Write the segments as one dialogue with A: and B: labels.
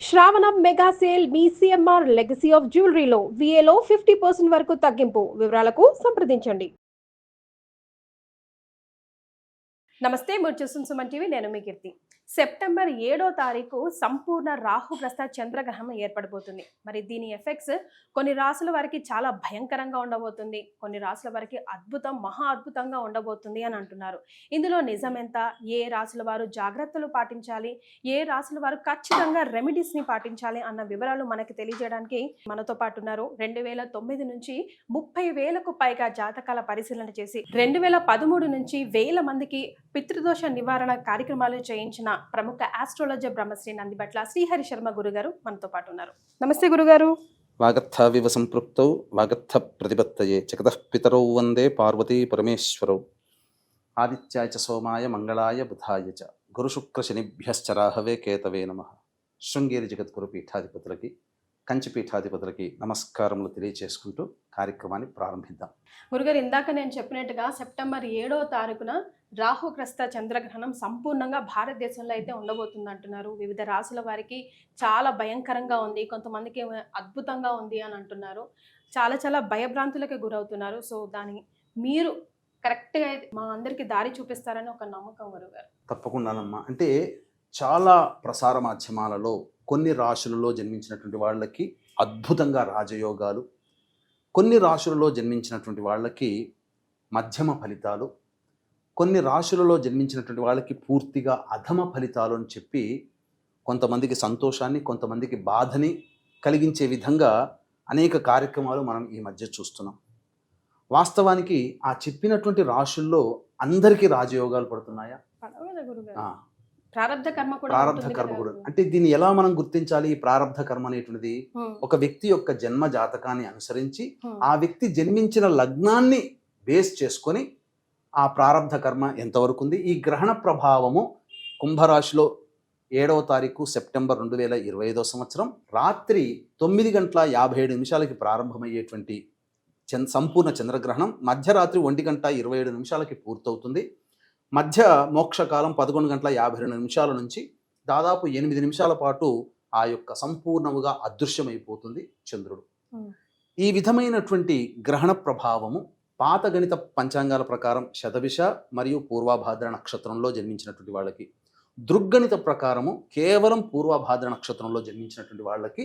A: శ్రావణం mega sale మీ CMR legacy of జ్యువెలరీలో విఏలో 50% వరకు తగ్గింపు. వివరాలకు సంప్రదించండి. నమస్తే, మీరు చూస్తున్న సుమన్ టీవీ. నేను మీ కీర్తి. సెప్టెంబర్ 7వ తారీఖు సంపూర్ణ రాహుగ్రస్త చంద్రగ్రహణం ఏర్పడబోతుంది. మరి దీని ఎఫెక్ట్స్ కొన్ని రాసుల వారికి చాలా భయంకరంగా ఉండబోతుంది, కొన్ని రాసుల వారికి అద్భుతం, మహా అద్భుతంగా ఉండబోతుంది అని అంటున్నారు. ఇందులో నిజమెంత, ఏ రాసుల వారు జాగ్రత్తలు పాటించాలి, ఏ రాసుల వారు ఖచ్చితంగా రెమెడీస్ ని పాటించాలి అన్న వివరాలు మనకి తెలియజేయడానికి మనతో పాటు ఉన్నారు. 2009 నుంచి 30,000కు పైగా జాతకాల పరిశీలన చేసి 2013 నుంచి 1,000 మందికి పితృదోష నివారణ కార్యక్రమాలు చేయించిన ప్రముఖ ఆస్ట్రాలజర్ బ్రహ్మశ్రీ నందిబట్ల శ్రీహరి శర్మ గురుగారు మనతో పాటు ఉన్నారు. నమస్తే గురుగారు.
B: వాగర్థావివ సంపృక్తౌ వాగర్థ ప్రతిపత్తయే జగతః పితరౌ వందే పార్వతీ పరమేశ్వరౌ ఆదిత్యాయ చ సోమాయ మంగళాయ బుధాయ చ గురు శుక్ర శనిభ్యశ్చ రాహవే కేతవే నమః. శృంగేరి జగద్గురు పీఠాధిపతులకి, కంచి పీఠాధిపతులకి నమస్కారములు తెలియచేసుకుంటూ కార్యక్రమాన్ని ప్రారంభిద్దాం.
A: గురుగారు, ఇందాక నేను చెప్పినట్టుగా సెప్టెంబర్ 7వ తారీఖున రాహుగ్రస్త చంద్రగ్రహణం సంపూర్ణంగా భారతదేశంలో అయితే ఉండబోతుంది అంటున్నారు. వివిధ రాసుల వారికి చాలా భయంకరంగా ఉంది, కొంతమందికి అద్భుతంగా ఉంది అని అంటున్నారు. చాలా భయభ్రాంతులకి గురవుతున్నారు. సో దాని మీరు కరెక్ట్గా మా అందరికి దారి చూపిస్తారని ఒక నమ్మకం గురుగారు.
B: తప్పకుండానమ్మా. అంటే చాలా ప్రసార మాధ్యమాలలో కొన్ని రాశులలో జన్మించినటువంటి వాళ్ళకి అద్భుతంగా రాజయోగాలు, కొన్ని రాశులలో జన్మించినటువంటి వాళ్ళకి మధ్యమ ఫలితాలు, కొన్ని రాశులలో జన్మించినటువంటి వాళ్ళకి పూర్తిగా అధమ ఫలితాలు అని చెప్పి కొంతమందికి సంతోషాన్ని, కొంతమందికి బాధని కలిగించే విధంగా అనేక కార్యక్రమాలు మనం ఈ మధ్య చూస్తున్నాం. వాస్తవానికి ఆ చెప్పినటువంటి రాశుల్లో అందరికీ రాజయోగాలు పడుతున్నాయా?
A: ప్రారబ్ధ కర్మ
B: కూడా. అంటే దీన్ని ఎలా మనం గుర్తించాలి? ఈ ప్రారబ్ధ కర్మ అనేటువంటిది ఒక వ్యక్తి యొక్క జన్మ జాతకాన్ని అనుసరించి ఆ వ్యక్తి జన్మించిన లగ్నాన్ని బేస్ చేసుకొని ఆ ప్రారబ్ధ కర్మ ఎంతవరకు ఉంది. ఈ గ్రహణ ప్రభావము కుంభరాశిలో 7వ తారీఖు సెప్టెంబర్ 2025 సంవత్సరం రాత్రి 9:57 ప్రారంభమయ్యేటువంటి సంపూర్ణ చంద్రగ్రహణం మధ్యరాత్రి 1:27 పూర్తవుతుంది. మధ్య మోక్షకాలం 11:52 నుంచి దాదాపు 8 నిమిషాల పాటు ఆ యొక్క సంపూర్ణముగా అదృశ్యమైపోతుంది చంద్రుడు. ఈ విధమైనటువంటి గ్రహణ ప్రభావము పాత గణిత పంచాంగాల ప్రకారం శతభిష మరియు పూర్వభాద్ర నక్షత్రంలో జన్మించినటువంటి వాళ్ళకి, దృగ్గణిత ప్రకారము కేవలం పూర్వభాద్ర నక్షత్రంలో జన్మించినటువంటి వాళ్ళకి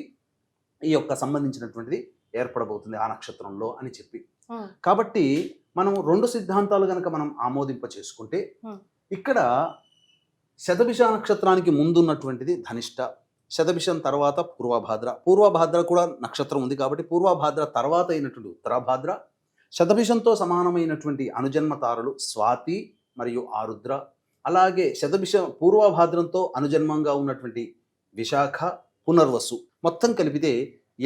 B: ఈ యొక్క సంబంధించినటువంటిది ఏర్పడబోతుంది ఆ నక్షత్రంలో అని చెప్పి. కాబట్టి మనం 2 సిద్ధాంతాలు కనుక మనం ఆమోదింప చేసుకుంటే, ఇక్కడ శతభిష నక్షత్రానికి ముందున్నటువంటిది ధనిష్ట, శతభిషం తర్వాత పూర్వభాద్ర కూడా నక్షత్రం ఉంది కాబట్టి పూర్వభాద్ర తర్వాత అయినటువంటి ఉత్తరాభాద్ర, శతభిషంతో సమానమైనటువంటి అనుజన్మ తారలు స్వాతి మరియు ఆరుద్ర, అలాగే పూర్వభాద్రంతో అనుజన్మంగా ఉన్నటువంటి విశాఖ, పునర్వసు, మొత్తం కలిపితే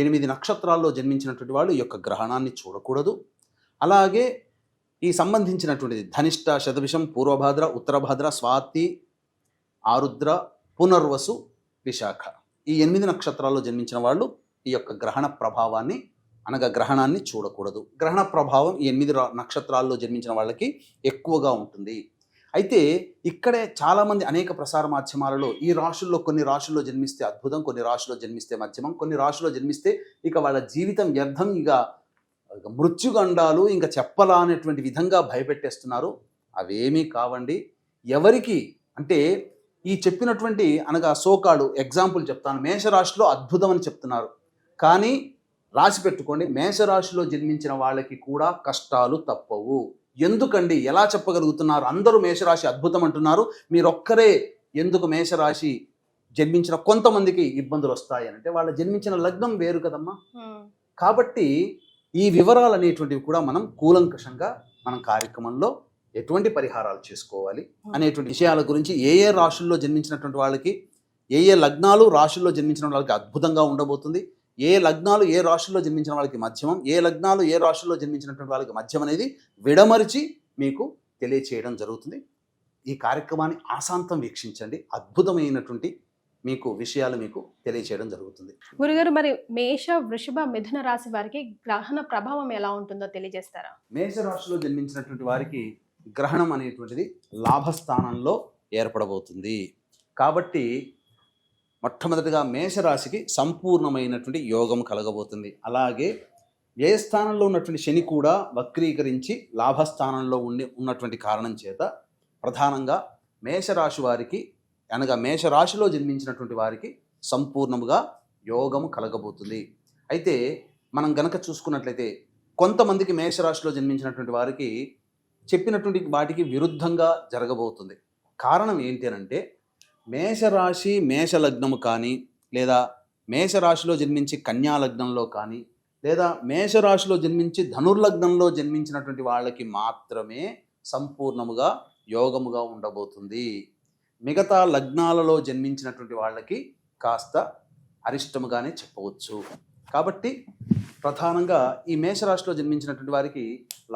B: 8 నక్షత్రాల్లో జన్మించినటువంటి వాళ్ళు ఈ యొక్క గ్రహణాన్ని చూడకూడదు. అలాగే ఈ సంబంధించినటువంటిది ధనిష్ట, శతభిషం, పూర్వభాద్ర, ఉత్తరభాద్ర, స్వాతి, ఆరుద్ర, పునర్వసు, విశాఖ, ఈ 8 నక్షత్రాల్లో జన్మించిన వాళ్ళు ఈ యొక్క గ్రహణ ప్రభావాన్ని అనగా గ్రహణాన్ని చూడకూడదు. గ్రహణ ప్రభావం ఈ 8 నక్షత్రాల్లో జన్మించిన వాళ్ళకి ఎక్కువగా ఉంటుంది. అయితే ఇక్కడే చాలామంది అనేక ప్రసార మాధ్యమాలలో ఈ రాశుల్లో కొన్ని రాశుల్లో జన్మిస్తే అద్భుతం, కొన్ని రాశుల్లో జన్మిస్తే మధ్యమం, కొన్ని రాశుల్లో జన్మిస్తే ఇక వాళ్ళ జీవితం వ్యర్థం, ఇక మృత్యుగండాలు ఇంకా చెప్పలా అనేటువంటి విధంగా భయపెట్టేస్తున్నారు. అవేమీ కావండి. ఎవరికి అంటే ఈ చెప్పినటువంటి అనగా సోకాడు ఎగ్జాంపుల్ చెప్తాను. మేషరాశిలో అద్భుతం అని చెప్తున్నారు, కానీ రాసి పెట్టుకోండి, మేషరాశిలో జన్మించిన వాళ్ళకి కూడా కష్టాలు తప్పవు. ఎందుకండి? ఎలా చెప్పగలుగుతున్నారు? అందరూ మేషరాశి అద్భుతం అంటున్నారు, మీరొక్కరే ఎందుకు మేషరాశి జన్మించిన కొంతమందికి ఇబ్బందులు వస్తాయి అంటే వాళ్ళ జన్మించిన లగ్నం వేరు కదమ్మా. కాబట్టి ఈ వివరాలు అనేటువంటివి కూడా మనం కూలంకషంగా మనం కార్యక్రమంలో ఎటువంటి పరిహారాలు చేసుకోవాలి అనేటువంటి విషయాల గురించి, ఏ రాశుల్లో జన్మించినటువంటి వాళ్ళకి, ఏ లగ్నాలు రాశుల్లో జన్మించిన వాళ్ళకి అద్భుతంగా ఉండబోతుంది, ఏ లగ్నాలు ఏ రాశుల్లో జన్మించిన వాళ్ళకి మధ్యమం, ఏ లగ్నాలు ఏ రాశుల్లో జన్మించినటువంటి వాళ్ళకి మధ్యం అనేది విడమరిచి మీకు తెలియచేయడం జరుగుతుంది. ఈ కార్యక్రమాన్ని ఆశాంతం వీక్షించండి. అద్భుతమైనటువంటి మీకు విషయాలు మీకు తెలియచేయడం జరుగుతుంది.
A: గురుగారు, మరి మేష, వృషభ, మిథున రాశి వారికి గ్రహణ ప్రభావం ఎలా ఉంటుందో తెలియజేస్తారా?
B: మేష రాశిలో జన్మించినటువంటి వారికి గ్రహణం అనేటువంటిది లాభస్థానంలో ఏర్పడబోతుంది. కాబట్టి మొట్టమొదటిగా మేషరాశికి సంపూర్ణమైనటువంటి యోగం కలగబోతుంది. అలాగే వ్యయస్థానంలో ఉన్నటువంటి శని కూడా వక్రీకరించి లాభస్థానంలో ఉన్నటువంటి కారణం చేత ప్రధానంగా మేషరాశి వారికి అనగా మేషరాశిలో జన్మించినటువంటి వారికి సంపూర్ణముగా యోగము కలగబోతుంది. అయితే మనం గనక చూసుకున్నట్లయితే కొంతమందికి మేషరాశిలో జన్మించినటువంటి వారికి చెప్పినటువంటి వాటికి విరుద్ధంగా జరగబోతుంది. కారణం ఏంటి అనంటే మేషరాశి మేషలగ్నము కానీ లేదా మేషరాశిలో జన్మించి కన్యా లగ్నంలో కానీ లేదా మేషరాశిలో జన్మించి ధనుర్లగ్నంలో జన్మించినటువంటి వాళ్ళకి మాత్రమే సంపూర్ణముగా యోగముగా ఉండబోతుంది. మిగతా లగ్నాలలో జన్మించినటువంటి వాళ్ళకి కాస్త అరిష్టముగానే చెప్పవచ్చు. కాబట్టి ప్రధానంగా ఈ మేషరాశిలో జన్మించినటువంటి వారికి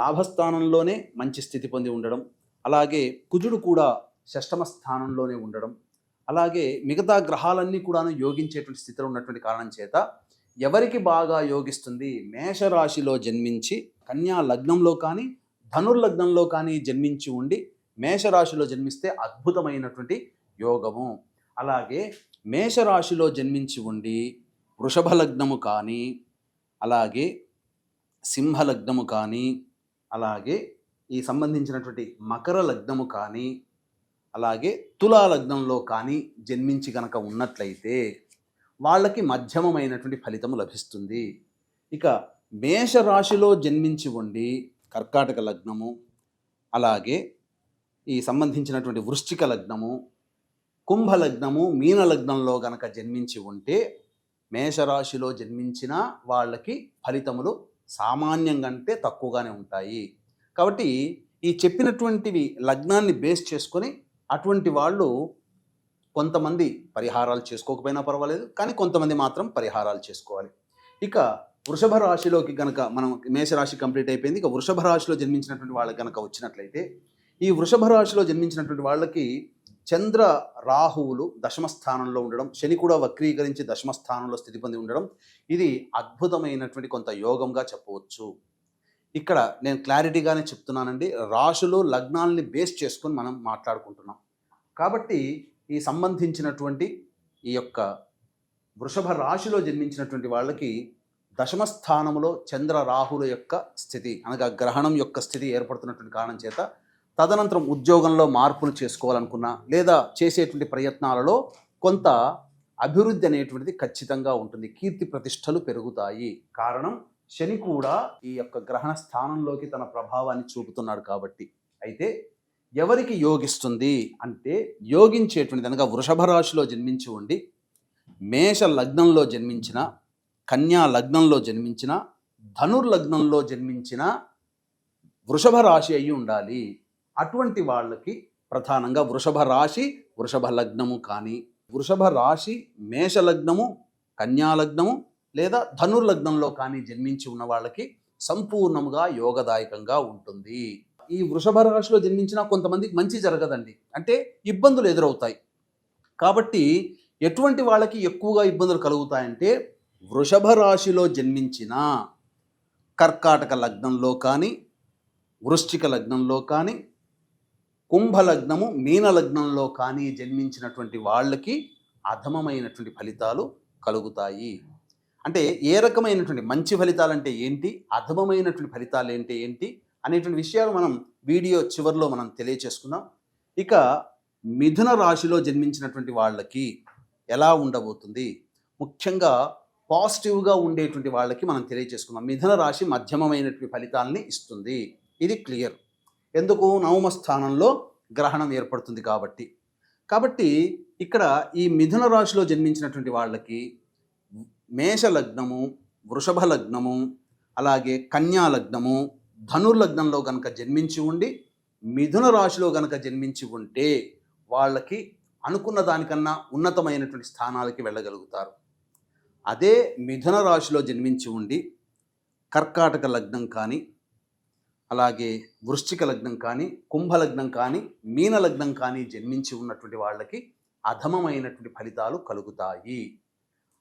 B: లాభస్థానంలోనే మంచి స్థితి పొంది ఉండడం, అలాగే కుజుడు కూడా షష్టమ స్థానంలోనే ఉండడం, అలాగే మిగతా గ్రహాలన్నీ కూడాను యోగించేటువంటి స్థితిలో ఉన్నటువంటి కారణం చేత ఎవరికి బాగా యోగిస్తుంది? మేషరాశిలో జన్మించి కన్యా లగ్నంలో కానీ ధనుర్లగ్నంలో కానీ జన్మించి ఉండి మేషరాశిలో జన్మిస్తే అద్భుతమైనటువంటి యోగము. అలాగే మేషరాశిలో జన్మించి ఉండి వృషభ లగ్నము కానీ అలాగే సింహలగ్నము కానీ అలాగే ఈ సంబంధించినటువంటి మకర లగ్నము కానీ అలాగే తులా లగ్నంలో కానీ జన్మించి గనక ఉన్నట్లయితే వాళ్ళకి మధ్యమమైనటువంటి ఫలితము లభిస్తుంది. ఇక మేషరాశిలో జన్మించి ఉండి కర్కాటక లగ్నము అలాగే ఈ సంబంధించినటువంటి వృశ్చిక లగ్నము కుంభ లగ్నము మీన లగ్నంలో గనక జన్మించి ఉంటే మేషరాశిలో జన్మించిన వాళ్ళకి ఫలితములు సామాన్యం కంటే తక్కువగానే ఉంటాయి. కాబట్టి ఈ చెప్పినటువంటివి లగ్నాన్ని బేస్ చేసుకొని అటువంటి వాళ్ళు కొంతమంది పరిహారాలు చేసుకోకపోయినా పర్వాలేదు, కానీ కొంతమంది మాత్రం పరిహారాలు చేసుకోవాలి. ఇక వృషభ రాశిలోకి గనక మనం మేషరాశి కంప్లీట్ అయిపోయింది. ఇక వృషభ రాశిలో జన్మించినటువంటి వాళ్ళకి గనక వచ్చినట్లయితే ఈ వృషభ రాశిలో జన్మించినటువంటి వాళ్ళకి చంద్ర రాహువులు దశమ స్థానంలో ఉండడం, శని కూడా వక్రీకరించి దశమ స్థానంలో స్థితి పొంది ఉండడం, ఇది అద్భుతమైనటువంటి కొంత యోగంగా చెప్పవచ్చు. ఇక్కడ నేను క్లారిటీగానే చెప్తున్నానండి, రాశులు లగ్నాలని బేస్ చేసుకొని మనం మాట్లాడుకుంటున్నాం. కాబట్టి ఈ సంబంధించినటువంటి ఈ యొక్క వృషభ రాశిలో జన్మించినటువంటి వాళ్ళకి దశమ స్థానంలో చంద్ర రాహుల యొక్క స్థితి అనగా గ్రహణం యొక్క స్థితి ఏర్పడుతున్నటువంటి కారణం చేత తదనంతరం ఉద్యోగంలో మార్పులు చేసుకోవాలనుకున్నా లేదా చేసేటువంటి ప్రయత్నాలలో కొంత అభివృద్ధి అనేటువంటిది ఖచ్చితంగా ఉంటుంది. కీర్తి ప్రతిష్టలు పెరుగుతాయి. కారణం శని కూడా ఈ యొక్క గ్రహణ స్థానంలోకి తన ప్రభావాన్ని చూపుతున్నాడు కాబట్టి. అయితే ఎవరికి యోగిస్తుంది అంటే యోగించేటువంటిది అనగా వృషభ రాశిలో జన్మించి ఉండి మేష లగ్నంలో జన్మించిన కన్యా లగ్నంలో జన్మించిన ధనుర్లగ్నంలో జన్మించిన వృషభ రాశి అయి ఉండాలి. అటువంటి వాళ్ళకి ప్రధానంగా వృషభ రాశి వృషభ లగ్నము కానీ వృషభ రాశి మేష లగ్నము కన్యా లగ్నము లేదా ధనుర్లగ్నంలో కానీ జన్మించి ఉన్న వాళ్ళకి సంపూర్ణముగా యోగదాయకంగా ఉంటుంది. ఈ వృషభ రాశిలో జన్మించిన కొంతమందికి మంచి జరగదండి, అంటే ఇబ్బందులు ఎదురవుతాయి. కాబట్టి ఎటువంటి వాళ్ళకి ఎక్కువగా ఇబ్బందులు కలుగుతాయంటే వృషభ రాశిలో జన్మించిన కర్కాటక లగ్నంలో కానీ వృశ్చిక లగ్నంలో కానీ కుంభ లగ్నము మీన లగ్నంలో కానీ జన్మించినటువంటి వాళ్ళకి అధమమైనటువంటి ఫలితాలు కలుగుతాయి. అంటే ఏ రకమైనటువంటి మంచి ఫలితాలు అంటే ఏంటి, అధమమైనటువంటి ఫలితాలు ఏంటి అనేటువంటి విషయాలు మనం వీడియో చివరిలో మనం తెలియచేసుకుందాం. ఇక మిథున రాశిలో జన్మించినటువంటి వాళ్ళకి ఎలా ఉండబోతుంది, ముఖ్యంగా పాజిటివ్గా ఉండేటువంటి వాళ్ళకి మనం తెలియచేసుకుందాం. మిథున రాశి మధ్యమమైనటువంటి ఫలితాలని ఇస్తుంది, ఇది క్లియర్. ఎందుకు? నవమ స్థానంలో గ్రహణం ఏర్పడుతుంది కాబట్టి ఇక్కడ ఈ మిథున రాశిలో జన్మించినటువంటి వాళ్ళకి మేష లగ్నము వృషభ లగ్నము అలాగే కన్యా లగ్నము ధనుర్లగ్నంలో కనుక జన్మించి ఉండి మిథున రాశిలో కనుక జన్మించి ఉంటే వాళ్ళకి అనుకున్న దానికన్నా ఉన్నతమైనటువంటి స్థానాలకి వెళ్ళగలుగుతారు. అదే మిథున రాశిలో జన్మించి ఉండి కర్కాటక లగ్నం కానీ అలాగే వృశ్చిక లగ్నం కానీ కుంభలగ్నం కానీ మీన లగ్నం కానీ జన్మించి ఉన్నటువంటి వాళ్ళకి అధమమైనటువంటి ఫలితాలు కలుగుతాయి.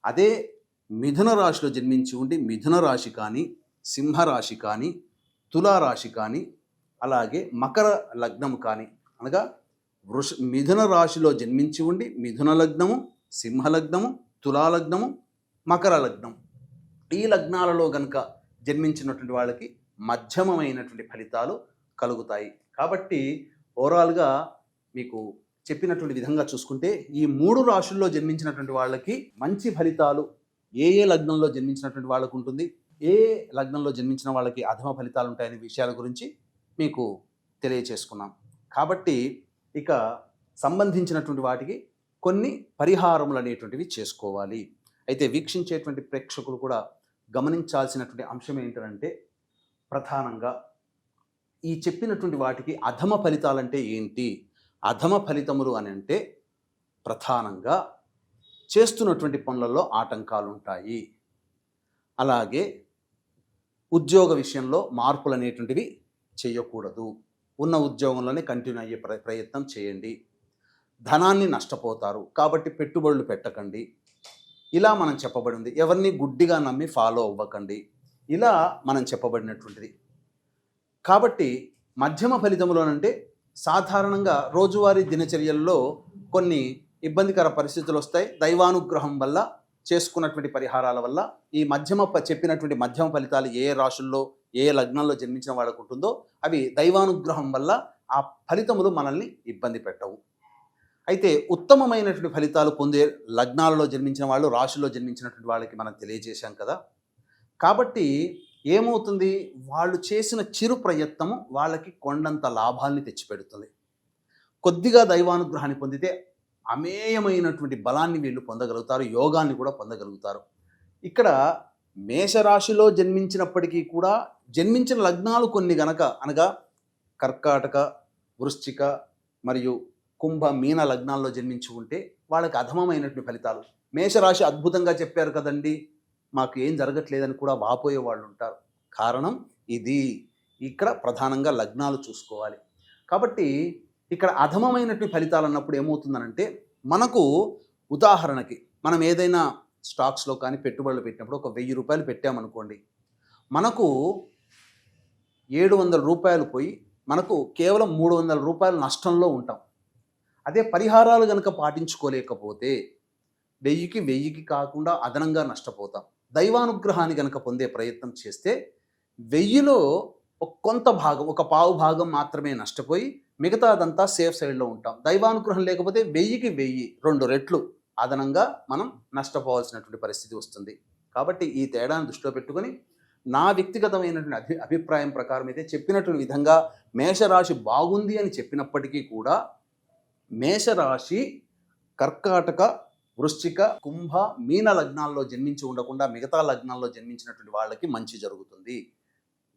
B: అదే మిథున రాశిలో జన్మించి ఉండి మిథున రాశి కానీ సింహరాశి కానీ తులారాశి కానీ అలాగే మకర లగ్నం కానీ అనగా మిథున రాశిలో జన్మించి ఉండి మిథున లగ్నము సింహలగ్నము, తులాలగ్నము, మకర లగ్నం, ఈ లగ్నాలలో గనుక జన్మించినటువంటి వాళ్ళకి మధ్యమమైనటువంటి ఫలితాలు కలుగుతాయి. కాబట్టి ఓవరాల్గా మీకు చెప్పినటువంటి విధంగా చూసుకుంటే ఈ 3 రాశుల్లో జన్మించినటువంటి వాళ్ళకి మంచి ఫలితాలు ఏ లగ్నంలో జన్మించినటువంటి వాళ్ళకు ఉంటుంది, ఏ లగ్నంలో జన్మించిన వాళ్ళకి అధమ ఫలితాలు ఉంటాయనే విషయాల గురించి మీకు తెలియచేసుకున్నాం. కాబట్టి ఇక సంబంధించినటువంటి వాటికి కొన్ని పరిహారములు అనేటువంటివి చేసుకోవాలి. అయితే వీక్షించేటువంటి ప్రేక్షకులు కూడా గమనించాల్సినటువంటి అంశం ఏంటంటే, ప్రధానంగా ఈ చెప్పినటువంటి వాటికి అధమ ఫలితాలంటే ఏంటి? అధమ ఫలితములు అని అంటే ప్రధానంగా చేస్తున్నటువంటి పనులలో ఆటంకాలు ఉంటాయి, అలాగే ఉద్యోగ విషయంలో మార్పులు అనేటువంటివి చేయకూడదు, ఉన్న ఉద్యోగంలోనే కంటిన్యూ అయ్యే ప్రయత్నం చేయండి, ధనాన్ని నష్టపోతారు కాబట్టి పెట్టుబడులు పెట్టకండి, ఇలా మనం చెప్పబడింది. ఎవరిని గుడ్డిగా నమ్మి ఫాలో అవ్వకండి, ఇలా మనం చెప్పబడినటువంటిది. కాబట్టి మధ్యమ ఫలితములోనంటే సాధారణంగా రోజువారీ దినచర్యల్లో కొన్ని ఇబ్బందికర పరిస్థితులు వస్తాయి. దైవానుగ్రహం వల్ల చేసుకున్నటువంటి పరిహారాల వల్ల ఈ చెప్పినటువంటి మధ్యమ ఫలితాలు ఏ రాశుల్లో ఏ లగ్నంలో జన్మించిన వాళ్ళకు ఉంటుందో అవి దైవానుగ్రహం వల్ల ఆ ఫలితములు మనల్ని ఇబ్బంది పెట్టవు. అయితే ఉత్తమమైనటువంటి ఫలితాలు పొందే లగ్నాలలో జన్మించిన వాళ్ళు, రాశుల్లో జన్మించినటువంటి వాళ్ళకి మనం తెలియజేశాం కదా. కాబట్టి ఏమవుతుంది, వాళ్ళు చేసిన చిరు ప్రయత్నము వాళ్ళకి కొండంత లాభాల్ని తెచ్చిపెడుతుంది. కొద్దిగా దైవానుగ్రహాన్ని పొందితే అమేయమైనటువంటి బలాన్ని వీళ్ళు పొందగలుగుతారు, యోగాన్ని కూడా పొందగలుగుతారు. ఇక్కడ మేషరాశిలో జన్మించినప్పటికీ కూడా జన్మించిన లగ్నాలు కొన్ని గనక అనగా కర్కాటక, వృశ్చిక మరియు కుంభ, మీన లగ్నాల్లో జన్మించి ఉంటే వాళ్ళకి అధమమైనటువంటి ఫలితాలు. మేషరాశి అద్భుతంగా చెప్పారు కదండి, మాకు ఏం జరగట్లేదని కూడా వాపోయే వాళ్ళు ఉంటారు. కారణం ఇది. ఇక్కడ ప్రధానంగా లగ్నాలు చూసుకోవాలి. కాబట్టి ఇక్కడ అధమమైనటువంటి ఫలితాలు అన్నప్పుడు ఏమవుతుందనంటే, మనకు ఉదాహరణకి మనం ఏదైనా స్టాక్స్లో కానీ పెట్టుబడులు పెట్టినప్పుడు ఒక 1000 రూపాయలు పెట్టామనుకోండి, మనకు 700 రూపాయలు పోయి మనకు కేవలం 300 రూపాయలు నష్టంలో ఉంటాం. అదే పరిహారాలు కనుక పాటించుకోలేకపోతే 1000కి కాకుండా అదనంగా నష్టపోతాం. దైవానుగ్రహాన్ని కనుక పొందే ప్రయత్నం చేస్తే 1000లో కొంత భాగం, ఒక పావు భాగం మాత్రమే నష్టపోయి మిగతాదంతా సేఫ్ సైడ్లో ఉంటాం. దైవానుగ్రహం లేకపోతే 1000కి 2 రెట్లు అదనంగా మనం నష్టపోవాల్సినటువంటి పరిస్థితి వస్తుంది. కాబట్టి ఈ తేడాను దృష్టిలో పెట్టుకొని నా వ్యక్తిగతమైనటువంటి అభిప్రాయం ప్రకారం అయితే చెప్పినటువంటి విధంగా మేషరాశి బాగుంది అని చెప్పినప్పటికీ కూడా మేషరాశి కర్కాటక, వృశ్చిక, కుంభ, మీన లగ్నాల్లో జన్మించి ఉండకుండా మిగతా లగ్నాల్లో జన్మించినటువంటి వాళ్ళకి మంచి జరుగుతుంది.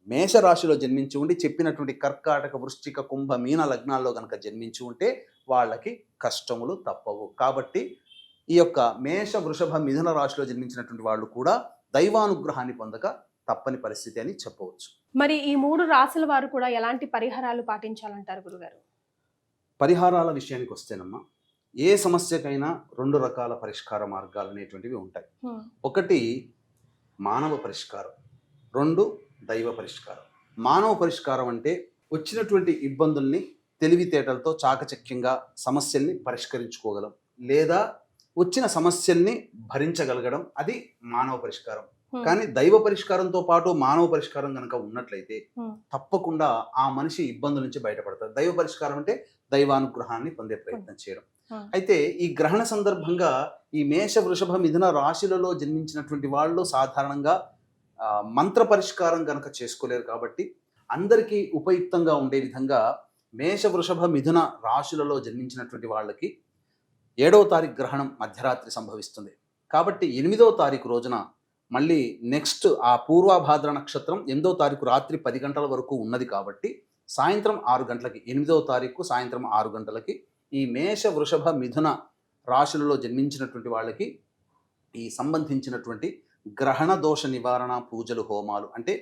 B: మేషరాశిలో జన్మించి ఉండి చెప్పినటువంటి కర్కాటక, వృశ్చిక, కుంభ, మీన లగ్నాల్లో కనుక జన్మించి ఉంటే వాళ్ళకి కష్టములు తప్పవు. కాబట్టి ఈ యొక్క మేష, వృషభ, మిథున రాశిలో జన్మించినటువంటి వాళ్ళు కూడా దైవానుగ్రహాన్ని పొందక తప్పని పరిస్థితి అని చెప్పవచ్చు.
A: మరి ఈ 3 రాశుల వారు కూడా ఎలాంటి పరిహారాలు పాటించాలంటారు గురుగారు?
B: పరిహారాల విషయానికి వస్తేనమ్మా, ఏ సమస్యకైనా 2 రకాల పరిష్కార మార్గాలు అనేటువంటివి ఉంటాయి. ఒకటి మానవ పరిష్కారం, 2 దైవ పరిష్కారం. మానవ పరిష్కారం అంటే వచ్చినటువంటి ఇబ్బందుల్ని తెలివితేటలతో చాకచక్యంగా సమస్యల్ని పరిష్కరించుకోగలం, లేదా వచ్చిన సమస్యల్ని భరించగలగడం, అది మానవ పరిష్కారం. కానీ దైవ పరిష్కారంతో పాటు మానవ పరిష్కారం కనుక ఉన్నట్లయితే తప్పకుండా ఆ మనిషి ఇబ్బందుల నుంచి బయటపడతారు. దైవ పరిష్కారం అంటే దైవానుగ్రహాన్ని పొందే ప్రయత్నం చేయడం. అయితే ఈ గ్రహణ సందర్భంగా ఈ మేష, వృషభ, మిథున రాశులలో జన్మించినటువంటి వాళ్ళు సాధారణంగా మంత్ర పరిష్కారం కనుక చేసుకోలేరు. కాబట్టి అందరికీ ఉపయుక్తంగా ఉండే విధంగా మేష, వృషభ, మిథున రాశులలో జన్మించినటువంటి వాళ్ళకి 7వ తారీఖు గ్రహణం మధ్యరాత్రి సంభవిస్తుంది. కాబట్టి 8వ తారీఖు రోజున మళ్ళీ నెక్స్ట్ ఆ పూర్వభాద్ర నక్షత్రం 8వ తారీఖు రాత్రి 10 గంటల వరకు ఉన్నది. కాబట్టి సాయంత్రం 6 గంటలకి 8వ తారీఖు సాయంత్రం 6 గంటలకి ఈ మేష, వృషభ, మిథున రాశులలో జన్మించినటువంటి వాళ్ళకి ఈ సంబంధించినటువంటి గ్రహణ దోష నివారణ పూజలు, హోమాలు అంటే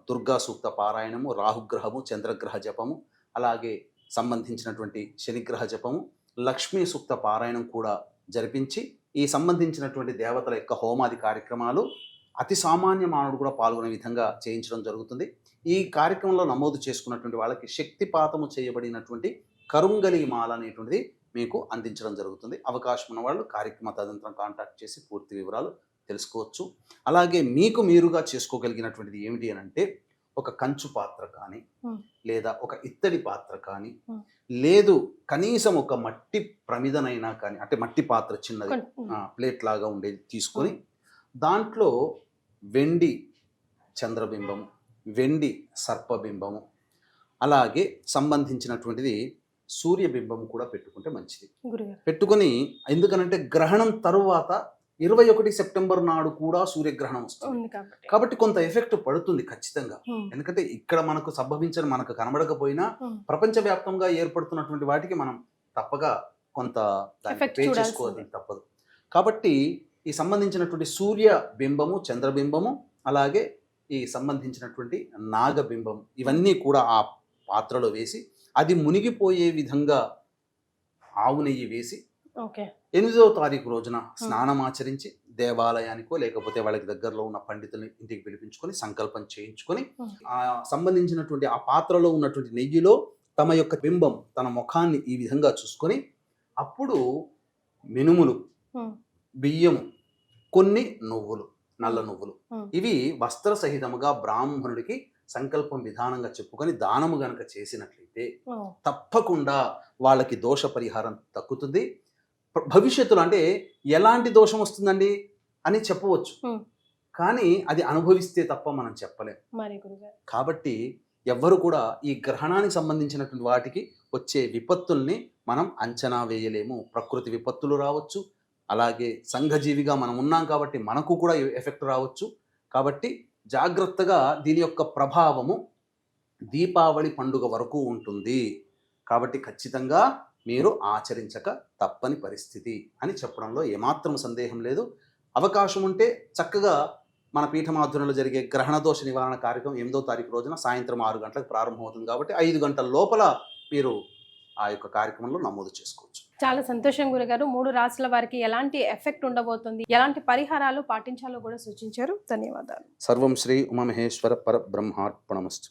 B: దుర్గా సూక్త పారాయణము, రాహుగ్రహము, చంద్రగ్రహ జపము, అలాగే సంబంధించినటువంటి శనిగ్రహ జపము, లక్ష్మీ సూక్త పారాయణం కూడా జరిపించి ఈ సంబంధించినటువంటి దేవతల యొక్క హోమాది కార్యక్రమాలు అతి సామాన్య మానవుడు కూడా పాల్గొనే విధంగా చేయించడం జరుగుతుంది. ఈ కార్యక్రమంలో నమోదు చేసుకున్నటువంటి వాళ్ళకి శక్తిపాతము చేయబడినటువంటి కరుంగలి మాల అనేటువంటిది మీకు అందించడం జరుగుతుంది. అవకాశం ఉన్న వాళ్ళు కార్యక్రమ తదనంతరం కాంటాక్ట్ చేసి పూర్తి వివరాలు తెలుసుకోవచ్చు. అలాగే మీకు మీరుగా చేసుకోగలిగినటువంటిది ఏమిటి అని అంటే, ఒక కంచు పాత్ర కానీ లేదా ఒక ఇత్తడి పాత్ర కానీ లేదు కనీసం ఒక మట్టి ప్రమిదనైనా కానీ, అంటే మట్టి పాత్ర చిన్నది ప్లేట్ లాగా ఉండేది తీసుకొని దాంట్లో వెండి చంద్రబింబము, వెండి సర్పబింబము, అలాగే సంబంధించినటువంటిది సూర్యబింబము కూడా పెట్టుకుంటే మంచిది. పెట్టుకొని, ఎందుకనంటే గ్రహణం తరువాత 21 సెప్టెంబర్ నాడు కూడా సూర్యగ్రహణం వస్తుంది కాబట్టి కొంత ఎఫెక్ట్ పడుతుంది ఖచ్చితంగా. ఎందుకంటే ఇక్కడ మనకు సంభవించని, మనకు కనబడకపోయినా ప్రపంచవ్యాప్తంగా ఏర్పడుతున్నటువంటి వాటికి మనం తప్పక కొంత పే చేసుకోవాలి తప్పదు. కాబట్టి ఈ సంబంధించినటువంటి సూర్య బింబము, చంద్రబింబము, అలాగే ఈ సంబంధించినటువంటి నాగబింబం, ఇవన్నీ కూడా ఆ పాత్రలో వేసి అది మునిగిపోయే విధంగా ఆవు నెయ్యి వేసి 8వ తారీఖు రోజున స్నానం ఆచరించి దేవాలయానికో లేకపోతే వాళ్ళకి దగ్గరలో ఉన్న పండితుల్ని ఇంటికి పిలిపించుకొని సంకల్పం చేయించుకొని ఆ సంబంధించినటువంటి ఆ పాత్రలో ఉన్నటువంటి నెయ్యిలో తమ యొక్క బింబం, తన ముఖాన్ని ఈ విధంగా చూసుకొని అప్పుడు మినుములు, బియ్యము, కొన్ని నువ్వులు, నల్ల నువ్వులు, ఇవి వస్త్ర సహితముగా బ్రాహ్మణుడికి సంకల్పం విధానంగా చెప్పుకొని దానము గనక చేసినట్లయితే తప్పకుండా వాళ్ళకి దోష పరిహారం దక్కుతుంది. భవిష్యత్తులో అంటే ఎలాంటి దోషం వస్తుందండి అని చెప్పవచ్చు, కానీ అది అనుభవిస్తే తప్ప మనం చెప్పలేం. కాబట్టి ఎవ్వరు కూడా ఈ గ్రహణానికి సంబంధించినటువంటి వాటికి వచ్చే విపత్తుల్ని మనం అంచనా వేయలేము. ప్రకృతి విపత్తులు రావచ్చు, అలాగే సంఘజీవిగా మనం ఉన్నాం కాబట్టి మనకు కూడా ఎఫెక్ట్ రావచ్చు. కాబట్టి జాగ్రత్తగా దీని యొక్క ప్రభావము దీపావళి పండుగ వరకు ఉంటుంది. కాబట్టి ఖచ్చితంగా మీరు ఆచరించక తప్పని పరిస్థితి అని చెప్పడంలో ఏమాత్రం సందేహం లేదు. అవకాశం ఉంటే చక్కగా మన పీఠమాధ్వర్యంలో జరిగే గ్రహణ దోష నివారణ కార్యక్రమం 8వ తారీఖు రోజున సాయంత్రం 6 గంటలకు ప్రారంభమవుతుంది. కాబట్టి 5 గంటల లోపల మీరు ఆ యొక్క కార్యక్రమంలో నమోదు చేసుకోవచ్చు.
A: చాలా సంతోషం గురుగారు. 3 రాశుల వారికి ఎలాంటి ఎఫెక్ట్ ఉండబోతుంది, ఎలాంటి పరిహారాలు పాటించాలో కూడా సూచించారు. ధన్యవాదాలు.
B: సర్వం శ్రీ ఉమామహేశ్వర పరబ్రహ్మార్పణమస్తు.